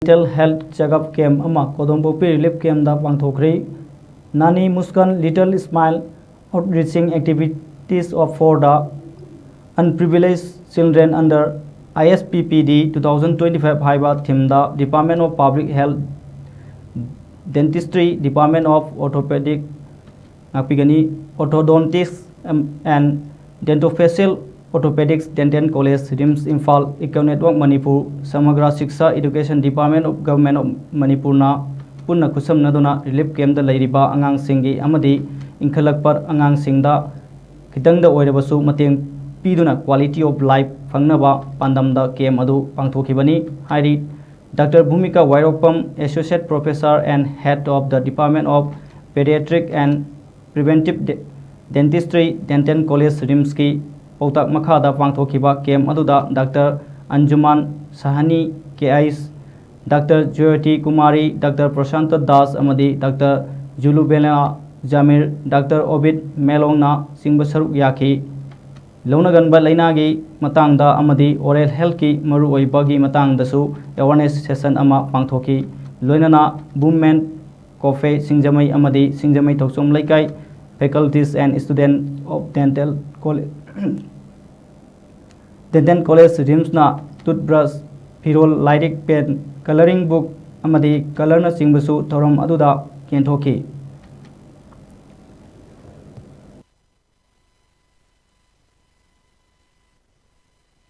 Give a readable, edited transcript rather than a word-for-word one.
Mental health checkup camp ama Kodongbopi relief camp da pangthokri Nani Muskan Little Smile outreaching activities for the unprivileged children under ISPPD 2025 haiba theme da Department of Public Health Dentistry Department of Orthopedic Napigani Orthodontics and Dentofacial Orthopedics Dental College RIMS Imphal Eco Network Manipur Samagra Shiksha Education Department of Government of Manipur na punna kusam naduna relief camp da lairiba angang singi amadi inkhalak par angang singda khitang da oirabasu mateng piduna quality of life fangnaba pandam da camp adu pangthokibani hairi Dr. Bhumika Wairokpam Associate Professor and Head of the Department of Pediatric and Preventive Dentistry Dental College RIMS ki Pautak Makhada pangthokiba camp aduda Dr. Anjuman Sahani KIs Dr. Jyoti Kumari Dr. Prashant Das amadi Dr. Julubela Jamir Dr. Obid Melongna singba saruk yaki Launaganba lainagi matangda amadi oral health ki maru oibagi matangdasu awareness session ama pangthoki loinana movement coffee singjamai amadi singjamai thoksom laikai faculties and students of dental college RIMS na toothbrush Firol Lyric pen coloring book amadi color na singbasu thorom aduda kenthoki